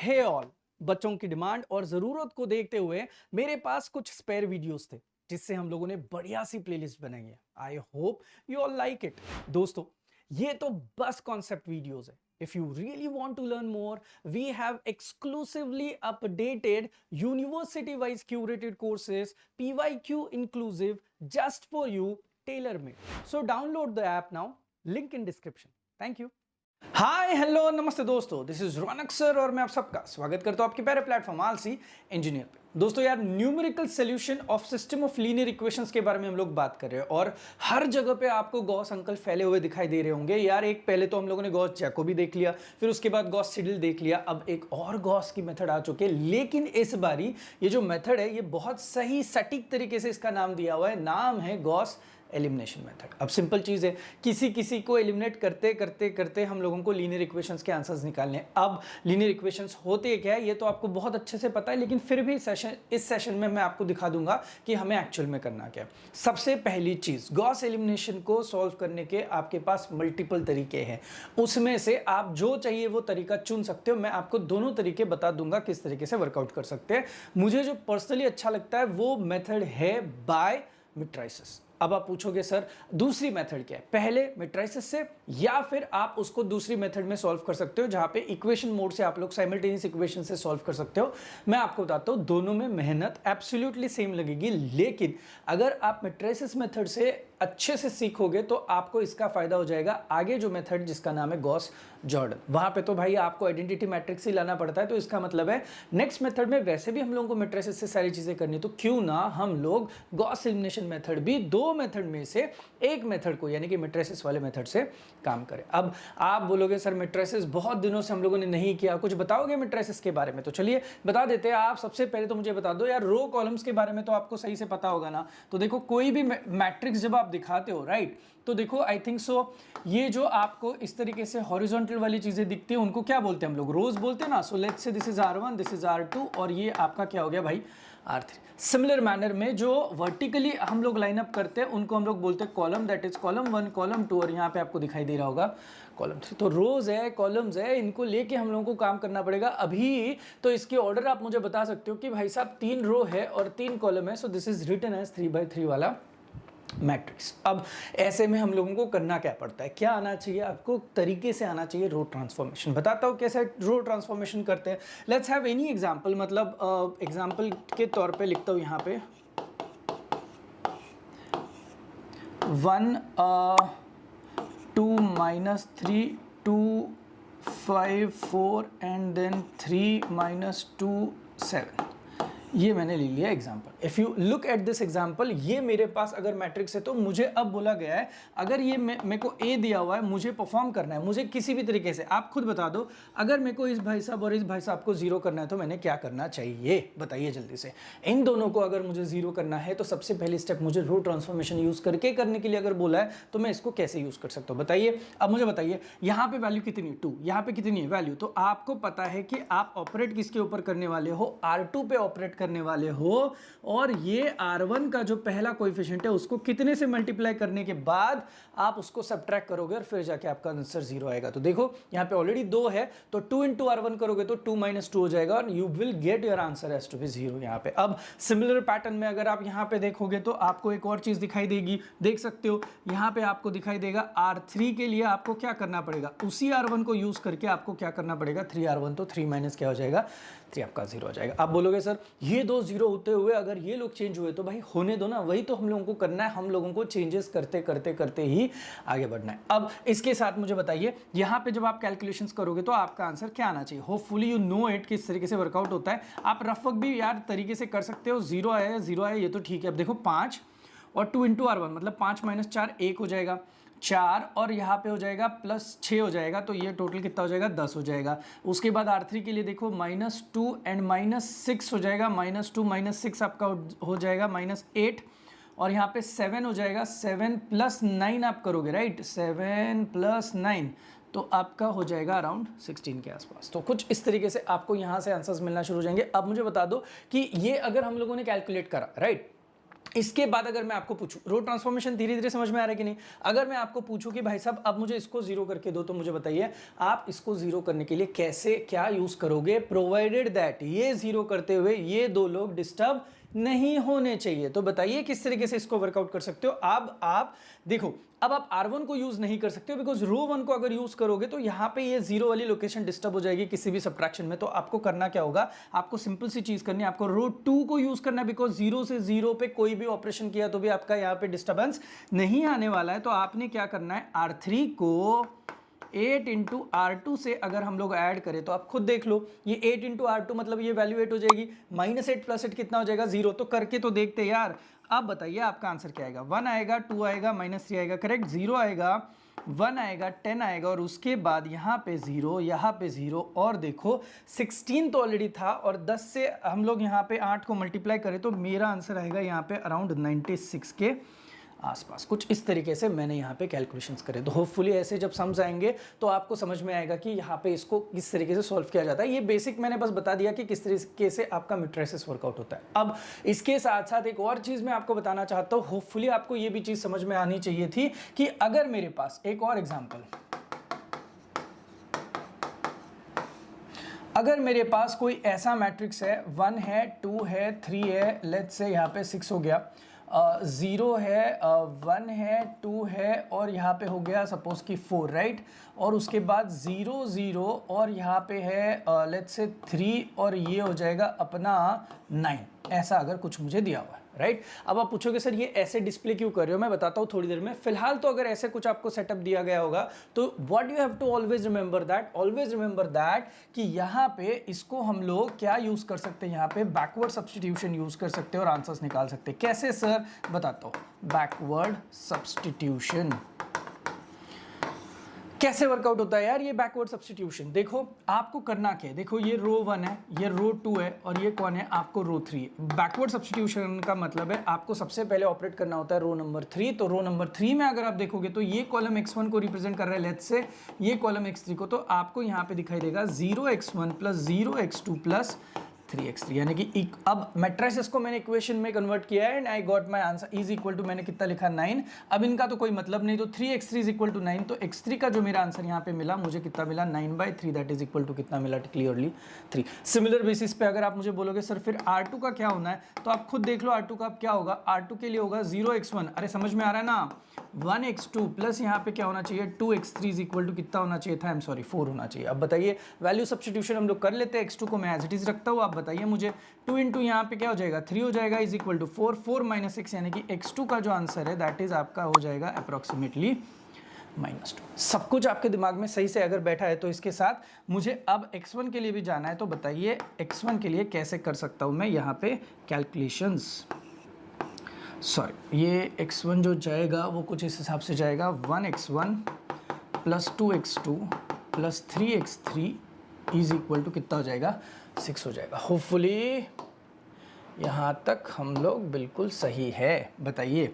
हे all, बच्चों की demand और जरूरत को देखते हुए मेरे पास कुछ स्पेयर वीडियोस थे जिससे हम लोगों ने बढ़िया सी प्लेलिस्ट बनाई है। I hope you all like it. दोस्तों, ये तो बस कॉन्सेप्ट वीडियोस है। If you really want to learn more, we have exclusively updated university wise curated courses, PYQ inclusive, just for you, tailor made. So download the app now, link in description. Thank you. Hi hello नमस्ते दोस्तों, this is Raunak sir और मैं आप सबका स्वागत करता हूं आपके प्यारे प्लेटफॉर्म आलसी इंजीनियर पे। दोस्तों यार, numerical solution of system of linear equations के बारे में हम लोग बात कर रहे हैं और हर जगह पे आपको गॉस अंकल फैले हुए दिखाई दे रहे होंगे। यार एक पहले तो हम लोगों ने गॉस जैकोबी देख लिया, फिर उसके बाद गॉस सिडल देख लिया, अब एक और गॉस की मेथड आ चुके हैं। लेकिन इस बारी ये जो मेथड है ये बहुत सही सटीक तरीके से इसका नाम दिया हुआ है, नाम है गॉस एलिमिनेशन मेथड। अब सिंपल चीज है, किसी किसी को एलिमिनेट करते करते करते हम लोगों को लीनियर इक्वेशंस के आंसर्स निकालने हैं। अब लीनियर इक्वेशंस होते क्या है ये तो आपको बहुत अच्छे से पता है, लेकिन फिर भी इस सेशन में मैं आपको दिखा दूंगा कि हमें एक्चुअल में करना क्या है। सबसे पहली चीज, गॉस एलिमिनेशन को सॉल्व करने के आपके पास मल्टीपल तरीके हैं, उसमें से आप जो चाहिए वो तरीका चुन सकते हो। मैं आपको दोनों तरीके बता दूंगा किस तरीके से वर्कआउट कर सकते हैं। मुझे जो पर्सनली अच्छा लगता है वो मेथड है बाय मैट्रिसेस। अब आप पूछोगे सर दूसरी मेथड क्या है, पहले मैट्रिसेस से या फिर आप उसको दूसरी मेथड में सॉल्व कर सकते हो जहां पे इक्वेशन मोड से आप लोग साइमल्टेनियस इक्वेशन से सॉल्व कर सकते हो। मैं आपको बताता हूं दोनों में मेहनत एब्सोल्युटली सेम लगेगी, लेकिन अगर आप मैट्रिसेस मेथड से अच्छे से सीखोगे तो आपको इसका फायदा हो जाएगा आगे जो मेथड जिसका नाम है गॉस जॉर्डन। वहां पे तो भाई आपको आइडेंटिटी मैट्रिक्स ही लाना पड़ता है, तो इसका मतलब है नेक्स्ट मेथड में वैसे भी हम लोगों को मैट्रिसेस से सारी चीजें करनी, तो क्यों ना हम लोग गॉस एलिमिनेशन मेथड भी दो मेथड में से एक मेथड को यानी कि मैट्रिसेस वाले मेथड से काम करें। अब आप बोलोगे सर मैट्रिसेस बहुत दिनों से हम लोगों ने नहीं किया, कुछ बताओगे मैट्रिसेस के बारे में? तो चलिए बता देते हैं। आप सबसे पहले तो मुझे बता दो यार, रो कॉलम्स के बारे में तो आपको सही से पता होगा ना। तो देखो कोई भी मैट्रिक्स जब आप दिखाते हो, राइट, तो देखो आई थिंक सो ये जो आपको इस तरीके से हॉरिजॉन्टल वाली चीजें दिखती है उनको क्या बोलते हैं हम लोग? रोज बोलते हैं ना। So let's say this is R1, this is R2 और ये आपका क्या हो गया भाई? R3। सिमिलर मैनर में जो वर्टिकली हम लोग लाइन अप करते हैं उनको हम लोग बोलते हैं column, that is column 1, column 2 और यहाँ पे आपको दिखाई दे रहा होगा कॉलम 3। तो रोज है, कॉलम्स है, इनको लेके हम लोगों को काम करना पड़ेगा। अभी तो इसके ऑर्डर आप मुझे बता सकते हो कि भाई साहब 3 रो है और 3 कॉलम है, so this is written as 3x3 वाला मैट्रिक्स। अब ऐसे में हम लोगों को करना क्या पड़ता है, क्या आना चाहिए आपको? तरीके से आना चाहिए रो ट्रांसफॉर्मेशन। बताता हूँ कैसे रो ट्रांसफॉर्मेशन करते हैं। लेट्स हैव एनी एग्जांपल, मतलब एग्जांपल के तौर पे लिखता हूँ यहाँ पे 1 2 -3 2 5 4 एंड देन 3 -2 7। ये मैंने ले लिया example. If you look at this example, ये मेरे पास अगर मैट्रिक्स है तो मुझे अब बोला गया है अगर ये मेरे को ए दिया हुआ है, मुझे परफॉर्म करना है, मुझे किसी भी तरीके से, आप खुद बता दो, अगर मेरे को इस भाई साहब और इस भाई साहब को जीरो करना है तो मैंने क्या करना चाहिए? बताइए जल्दी से। इन दोनों को अगर मुझे जीरो करना है तो सबसे पहली स्टेप मुझे रो ट्रांसफॉर्मेशन यूज करके करने के लिए अगर बोला है तो मैं इसको कैसे यूज कर सकता हूँ? बताइए। अब मुझे बताइए यहाँ पे वैल्यू कितनी है? 2। यहाँ पे कितनी है वैल्यू? तो आपको पता है कि आप ऑपरेट किसके ऊपर करने वाले हो? R2 पे ऑपरेट करने वाले हो, और ये R1 का जो पहला कोएफिशिएंट है उसको कितने से मल्टीप्लाई करने के बाद आप उसको सब्ट्रैक्ट करोगे और फिर जाके आपका आंसर 0 आएगा। तो देखो यहाँ पे ऑलरेडी 2 है, तो 2 into R1 करोगे तो 2 - 2 हो जाएगा और you will get your answer as to be 0 यहाँ पे। अब सिमिलर पैटर्न में अगर आप यहाँ पे देखोगे तो आपको एक और चीज दिखाई देगी, देख सकते हो यहाँ पे आपको दिखाई देगा R3 के लिए आपको क्या करना पड़ेगा? उसी R1 को यूज करके आपको क्या करना पड़ेगा? 3R1, तो 3 माइनस क्या हो जाएगा? 3 आपका 0 हो जाएगा। आप बोलोगे सर ये दो 0 होते हुए अगर ये लोग चेंज हुए, तो भाई होने दो ना, वही तो हम लोगों को करना है, हम लोगों को चेंजेस करते करते करते ही आगे बढ़ना है। अब इसके साथ मुझे बताइए यहाँ पे जब आप कैलकुलेशंस करोगे तो आपका आंसर क्या आना चाहिए? होपफुली यू नो इट, किस तरीके से वर्कआउट होता है। आप रफ वर्क भी यार तरीके से कर सकते हो। 0 आया, 0 आया, ये तो ठीक है। अब देखो 5 और 2 into R1 मतलब 5 - 4 1 हो जाएगा, 4 और यहाँ पे हो जाएगा +6 हो जाएगा, तो ये टोटल कितना हो जाएगा? 10 हो जाएगा। उसके बाद R3 के लिए देखो -2 एंड -6 हो जाएगा, -2 - 6 आपका हो जाएगा -8 और यहाँ पे 7 हो जाएगा। 7 + 9 आप करोगे, राइट, 7 + 9 तो आपका हो जाएगा अराउंड 16 के आसपास। तो कुछ इस तरीके से आपको यहाँ से आंसर्स मिलना शुरू हो जाएंगे। अब मुझे बता दो कि ये अगर हम लोगों ने कैलकुलेट करा, राइट, इसके बाद अगर मैं आपको पूछूं, रो ट्रांसफॉर्मेशन धीरे धीरे समझ में आ रहा है कि नहीं? अगर मैं आपको पूछूं कि भाई साहब अब मुझे इसको जीरो करके दो, तो मुझे बताइए आप इसको जीरो करने के लिए कैसे क्या यूज करोगे, प्रोवाइडेड दैट ये जीरो करते हुए ये दो लोग डिस्टर्ब नहीं होने चाहिए। तो बताइए किस तरीके से इसको वर्कआउट कर सकते हो। अब आप देखो, अब आप R1 को यूज नहीं कर सकते हो, बिकॉज रो 1 को अगर यूज करोगे तो यहां पे ये जीरो वाली लोकेशन डिस्टर्ब हो जाएगी किसी भी सबट्रैक्शन में। तो आपको करना क्या होगा, आपको सिंपल सी चीज करनी है, आपको रो 2 को यूज करना है, बिकॉज जीरो से जीरो पे कोई भी ऑपरेशन किया तो भी आपका यहाँ पे डिस्टर्बेंस नहीं आने वाला है। तो आपने क्या करना है, R3 को 8 इंटू R2 से अगर हम लोग ऐड करें तो आप खुद देख लो, ये 8 इंटू R2 मतलब ये वैल्यू 8 हो जाएगी, -8 + 8 कितना हो जाएगा 0। तो करके तो देखते यार। अब बताइए आपका आंसर क्या आएगा, 1 आएगा, 2 आएगा, -3 आएगा, करेक्ट, 0 आएगा, 1 आएगा, 10 आएगा, और उसके बाद यहाँ पे 0, यहाँ पे 0, और देखो 16 तो ऑलरेडी था, और 10 से हम लोग यहाँ पे 8 को मल्टीप्लाई करें तो मेरा आंसर आएगा यहाँ पे अराउंड 96 के आसपास। कुछ इस तरीके से मैंने यहाँ पे कैलकुलेशंस करे। तो होपफुली ऐसे जब समझ आएंगे तो आपको समझ में आएगा कि यहाँ पे इसको किस तरीके से सॉल्व किया जाता है। ये बेसिक मैंने बस बता दिया कि किस तरीके से आपका मैट्रिसेस वर्कआउट होता है। अब इसके साथ साथ एक और चीज़ मैं आपको बताना चाहता हूँ, होपफुली आपको ये भी चीज़ समझ में आनी चाहिए थी कि अगर मेरे पास एक और एग्जाम्पल, अगर मेरे पास कोई ऐसा मैट्रिक्स है, 1 है, 2 है, 3 है, लेट्स से यहाँ पे 6 हो गया, 0 है, 1 है, 2 है, और यहाँ पे हो गया सपोज कि 4, राइट, और उसके बाद 0 0 और यहाँ पे है लेट्स से 3, और ये हो जाएगा अपना 9। ऐसा अगर कुछ मुझे दिया हुआ है, राइट। अब आप पूछोगे सर ये ऐसे डिस्प्ले क्यों कर रहे हो, मैं बताता हूँ थोड़ी देर में। फिलहाल तो अगर ऐसे कुछ आपको सेटअप दिया गया होगा तो what you have to always remember that कि यहाँ पे इसको हम लोग क्या यूज कर सकते हैं, यहाँ पे बैकवर्ड सब्स्टिट्यूशन यूज कर सकते हैं और आंसर्स निकाल सकते हैं। कैसे सर, बताता हूँ। बैकवर्ड सब्स्टिट्यूशन कैसे वर्कआउट होता है यार, ये बैकवर्ड सब्स्टिट्यूशन। देखो आपको करना क्या है, देखो ये रो 1 है, ये रो 2 है, और ये कौन है, आपको रो 3 है। बैकवर्ड सब्स्टिट्यूशन का मतलब है आपको सबसे पहले ऑपरेट करना होता है रो नंबर 3। तो रो नंबर 3 में अगर आप देखोगे तो ये कॉलम x1 को रिप्रेजेंट कर रहा है, लेट्स से ये कॉलम x3 को, तो आपको यहाँ पे दिखाई देगा 0x1 + 0x2 + 3x3, यानी कि अब मैट्रिसेस को मैंने इक्वेशन में कन्वर्ट किया है and I got my answer is equal to, मैंने कितना लिखा 9। अब इनका तो कोई मतलब नहीं, तो 3x3 = 9, तो x3 का जो मेरा आंसर यहाँ पे मिला, मुझे कितना मिला 9/3, दैट इज इक्वल टू कितना मिला, क्लियरली 3। सिमिलर बेसिस पे अगर आप मुझे बोलोगे सर फिर R2 का क्या होना है, तो आप खुद देख लो R2 का अब क्या होगा। R2 के लिए होगा 0x1, अरे समझ में आ रहा है ना, 1x2 प्लस यहाँ पे क्या होना चाहिए 2x3 इक्वल टू कितना होना चाहिए था, 4 होना चाहिए। अब बताइए वैल्यू सब्स्टिट्यूशन हम लोग कर लेते हैं, x2 को मैं एज इट इज रखता हूँ। आप बताइए मुझे 2 इंटू यहाँ पे क्या हो जाएगा 3 हो जाएगा, इज इक्वल टू 4, 4 - 6, यानी कि x2 का जो आंसर है दैट इज आपका हो जाएगा अप्रोक्सीमेटली -2। सब कुछ आपके दिमाग में सही से अगर बैठा है तो इसके साथ मुझे अब x1 के लिए भी जाना है। तो बताइए x1 के लिए कैसे कर सकता हूँ मैं यहाँ पे कैलकुलेशंस। सॉरी, ये x1 जो जाएगा वो कुछ इस हिसाब से जाएगा, 1x1 + 2x2 + 3x3 is equal to कितना हो जाएगा 6 हो जाएगा। होपफुली यहाँ तक हम लोग बिल्कुल सही है। बताइए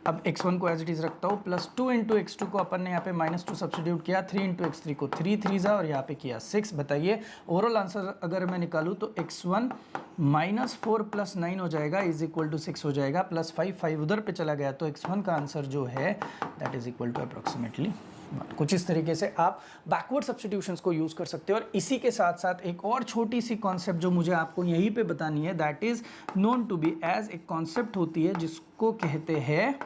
अब x1 को एज इट इज़ रखता हूँ, +2 इंटू x2 को अपन ने यहाँ पे -2 सब्स्टिट्यूट किया, 3 इंटू x3 को 3 3 और यहाँ पे किया 6। बताइए ओवरऑल आंसर अगर मैं निकालूँ तो x1 -4 + 9 हो जाएगा, इज इक्वल टू 6 हो जाएगा, +5 5 उधर पे चला गया, तो x1 का आंसर जो है that is equal to approximately. कुछ इस तरीके से आप बैकवर्ड सब्स्टिट्यूशंस को यूज कर सकते हो। और इसी के साथ साथ एक और छोटी सी कॉन्सेप्ट जो मुझे आपको यहीं पे बतानी है, that is known to be as, एक कॉन्सेप्ट होती है जिसको कहते हैं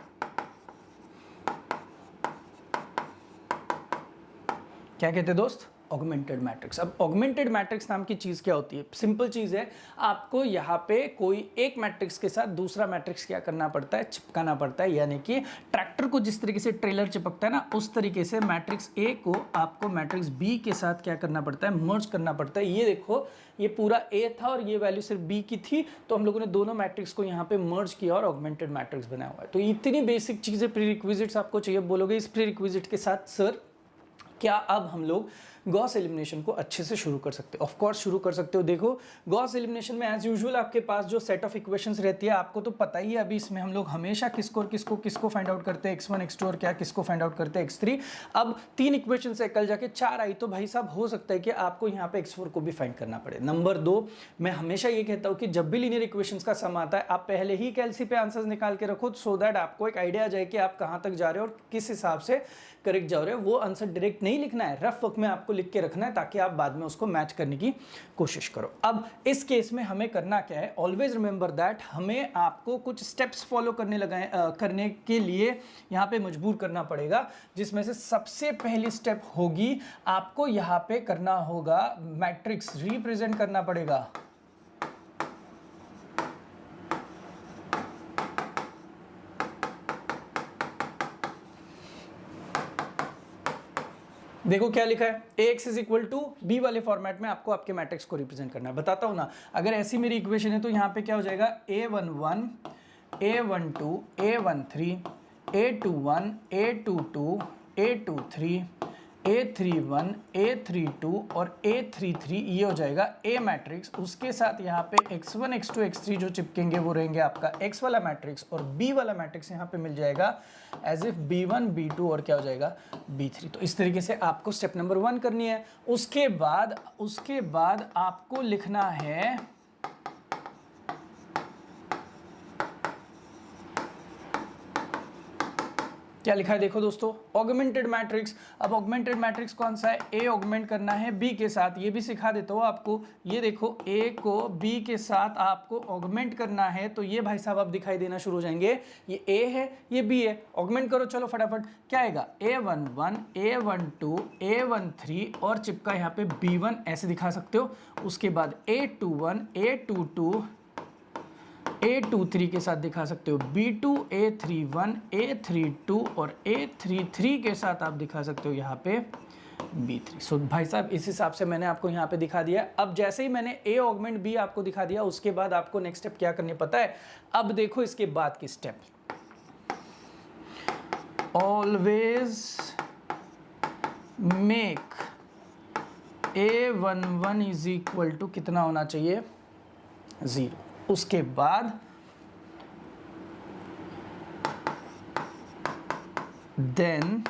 क्या कहते हैं दोस्त, ऑगमेंटेड मैट्रिक्स। अब ऑगमेंटेड मैट्रिक्स नाम की चीज़ क्या होती है, सिंपल चीज़ है, आपको यहाँ पे कोई एक मैट्रिक्स के साथ दूसरा मैट्रिक्स क्या करना पड़ता है, चिपकाना पड़ता है। यानी कि ट्रैक्टर को जिस तरीके से ट्रेलर चिपकता है ना, उस तरीके से मैट्रिक्स ए को आपको मैट्रिक्स बी के साथ क्या करना पड़ता है, मर्ज करना पड़ता है। ये देखो ये पूरा ए था और ये वैल्यू सिर्फ बी की थी, तो हम लोगों ने दोनों मैट्रिक्स को यहाँ पे मर्ज किया और ऑगमेंटेड मैट्रिक्स बनाया हुआ है। तो इतनी बेसिक चीज़ें प्री रिक्विजिट्स आपको चाहिए। बोलोगे इस प्री रिक्विजिट के साथ सर क्या अब हम लोग गॉस एलिमिनेशन को अच्छे से शुरू कर सकते हो। ऑफ कोर्स शुरू कर सकते हो। देखो गॉस एलिमिनेशन में एज यूजुअल आपके पास जो सेट ऑफ इक्वेशंस रहती है आपको तो पता ही है, अभी इसमें हम लोग हमेशा किसको और किसको फाइंड आउट करते हैं, x1 x2 और क्या किसको फाइंड आउट करते हैं x3। अब 3 इक्वेशन से कल जाके 4 आई तो भाई साहब हो सकता है कि आपको यहाँ पे x4 को भी फाइंड करना पड़े। नंबर 2, मैं हमेशा ये कहता हूँ कि जब भी लीनियर इक्वेशंस का सम आता है आप पहले ही कैलसी पे आंसर्स निकाल के रखो, सो दैट आपको एक आइडिया आ जाए कि आप कहाँ तक जा रहे हो और किस हिसाब से करेक्ट जा रहे हो। वो आंसर डायरेक्ट नहीं लिखना है, रफ वर्क में आपको लिख के रखना है ताकि आप बाद में उसको मैच करने की कोशिश करो। अब इस केस में हमें करना क्या है, ऑलवेज रिमेंबर दैट हमें आपको कुछ स्टेप्स फॉलो करने के लिए यहाँ पे मजबूर करना पड़ेगा, जिसमें से सबसे पहली स्टेप होगी आपको यहाँ पे करना होगा मैट्रिक्स रिप्रेजेंट करना पड़ेगा। देखो क्या लिखा है, ax is equal to b वाले फॉर्मेट में आपको आपके मैट्रिक्स को रिप्रेजेंट करना है। बताता हूं ना, अगर ऐसी मेरी इक्वेशन है तो यहाँ पे क्या हो जाएगा, a11 a12 a13 a21 a22 a23 a31 a32 और a33 ये हो जाएगा A मैट्रिक्स। उसके साथ यहाँ पे x1 x2 x3 जो चिपकेंगे वो रहेंगे आपका x वाला मैट्रिक्स, और B वाला मैट्रिक्स यहाँ पे मिल जाएगा एज इफ B1 B2 और क्या हो जाएगा B3। तो इस तरीके से आपको स्टेप नंबर 1 करनी है। उसके बाद आपको लिखना है क्या लिखा है, देखो दोस्तों, ऑगमेंटेड मैट्रिक्स। अब ऑगमेंटेड मैट्रिक्स कौन सा है, ए ऑगमेंट करना है बी के साथ। ये भी सिखा देता हूँ आपको, ये देखो ए को बी के साथ आपको ऑगमेंट करना है तो ये भाई साहब अब दिखाई देना शुरू हो जाएंगे। ये ए है ये बी है, ऑगमेंट करो चलो फटाफट। क्या आएगा, a11 a12 a13 और चिपका यहाँ पे b1 ऐसे दिखा सकते हो। उसके बाद a21 a22 a23 के साथ दिखा सकते हो b2 a31 a32 और a33 के साथ आप दिखा सकते हो यहाँ पे b3। सो भाई साहब इस हिसाब से मैंने आपको यहाँ पे दिखा दिया। अब जैसे ही मैंने a ऑगमेंट b आपको दिखा दिया, उसके बाद आपको नेक्स्ट स्टेप क्या करनी पता है। अब देखो इसके बाद की step, always make a11 is equal to कितना होना चाहिए, 0। उसके बाद then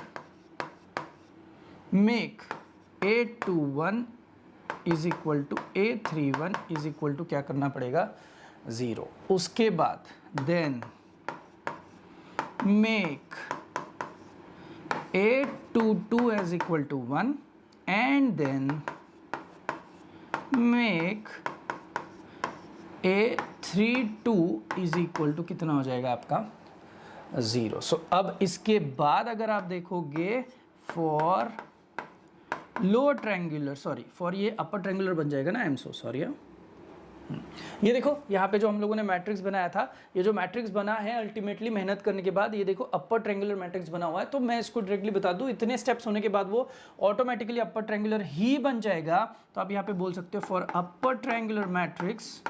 make a21 is equal to a31 is equal to क्या करना पड़ेगा, 0। उसके बाद then make a22 is equal to 1 and then make a32 is equal to कितना हो जाएगा आपका, 0। सो अब इसके बाद अगर आप देखोगे for lower triangular, sorry for ये अपर ट्रायंगुलर बन जाएगा ना, आई एम सो सॉरी। ये देखो यहाँ पे जो हम लोगों ने मैट्रिक्स बनाया था, ये जो मैट्रिक्स बना है अल्टीमेटली मेहनत करने के बाद, ये देखो अपर ट्रायंगुलर मैट्रिक्स बना हुआ है। तो मैं इसको डायरेक्टली बता दूं, इतने स्टेप्स होने के बाद वो ऑटोमेटिकली अपर ट्रायंगुलर ही बन जाएगा। तो आप यहाँ पे बोल सकते हो for upper triangular matrix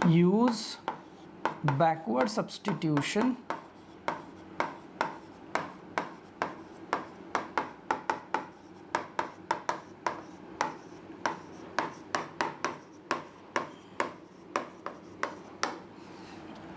use backward substitution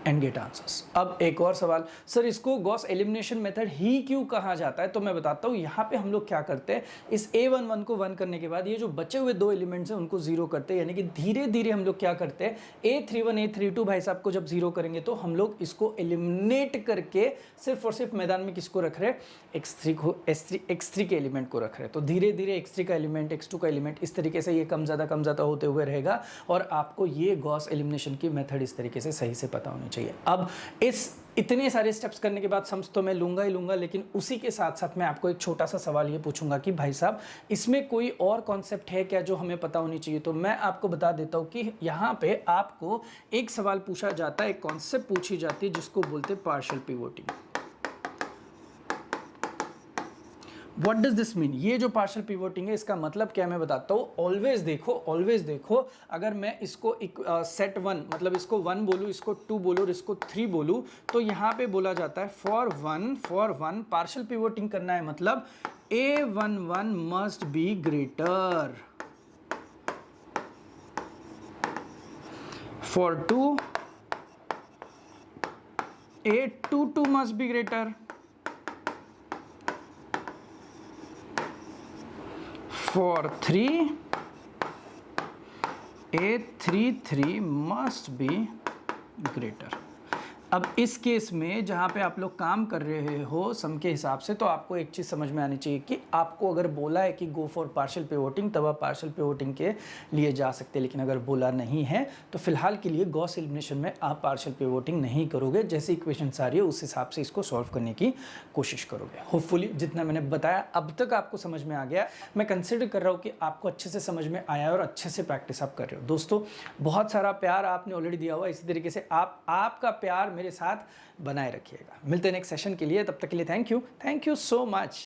and get answers. अब एक और सवाल, सर इसको गॉस एलिमिनेशन मेथड ही क्यों कहा जाता है, तो मैं बताता हूँ। यहाँ पे हम लोग क्या करते हैं, इस a11 को 1 करने के बाद ये जो बचे हुए 2 एलिमेंट्स हैं उनको 0 करते हैं, यानी कि धीरे धीरे हम लोग क्या करते हैं, a31 a32 भाई साहब को जब 0 करेंगे तो हम लोग इसको एलिमिनेट करके सिर्फ और सिर्फ मैदान में किसको रख रहे हैं, x3 को, x3 के एलिमेंट को रख रहे हैं। तो धीरे धीरे x3 का एलिमेंट, x2 का एलिमेंट, इस तरीके से ये कम ज़्यादा होते हुए रहेगा और आपको ये गॉस एलिमिनेशन की मेथड इस तरीके से सही से पता होनी चाहिए। अब इस इतने सारे स्टेप्स करने के बाद समझ तो मैं लूंगा ही लूंगा, लेकिन उसी के साथ साथ मैं आपको एक छोटा सा सवाल ये पूछूंगा कि भाई साहब इसमें कोई और कॉन्सेप्ट है क्या जो हमें पता होनी चाहिए। तो मैं आपको बता देता हूं कि यहाँ पे आपको एक सवाल पूछा जाता है, एक कॉन्सेप्ट पूछी जाती है जिसको बोलते हैं partial pivoting. What does this mean? ये जो पार्शियल पिवोटिंग है इसका मतलब क्या है मैं बताता हूँ। ऑलवेज देखो, अगर मैं इसको सेट 1 मतलब इसको 1 बोलूँ, इसको 2 बोलूँ और इसको 3 बोलूँ, तो यहाँ पे बोला जाता है फॉर वन पार्शियल पिवोटिंग करना है, मतलब A11 must be greater, for 2 A22 must be greater, for 3 A33 must be greater। अब इस केस में जहाँ पे आप लोग काम कर रहे हो सम के हिसाब से, तो आपको एक चीज़ समझ में आनी चाहिए कि आपको अगर बोला है कि गो फॉर पार्शियल पिवोटिंग, तब आप पार्शियल पिवोटिंग के लिए जा सकते हैं, लेकिन अगर बोला नहीं है तो फिलहाल के लिए गॉस एलिमिनेशन में आप पार्शियल पिवोटिंग नहीं करोगे। जैसे इक्वेशन आ रही है उस हिसाब से इसको सॉल्व करने की कोशिश करोगे। होपफुली जितना मैंने बताया अब तक आपको समझ में आ गया। मैं कंसिडर कर रहा हूँ कि आपको अच्छे से समझ में आया और अच्छे से प्रैक्टिस आप कर रहे हो। दोस्तों बहुत सारा प्यार आपने ऑलरेडी दिया हुआ, इसी तरीके से आपका प्यार मेरे साथ बनाए रखिएगा। मिलते हैं नेक्स्ट सेशन के लिए, तब तक के लिए थैंक यू सो मच।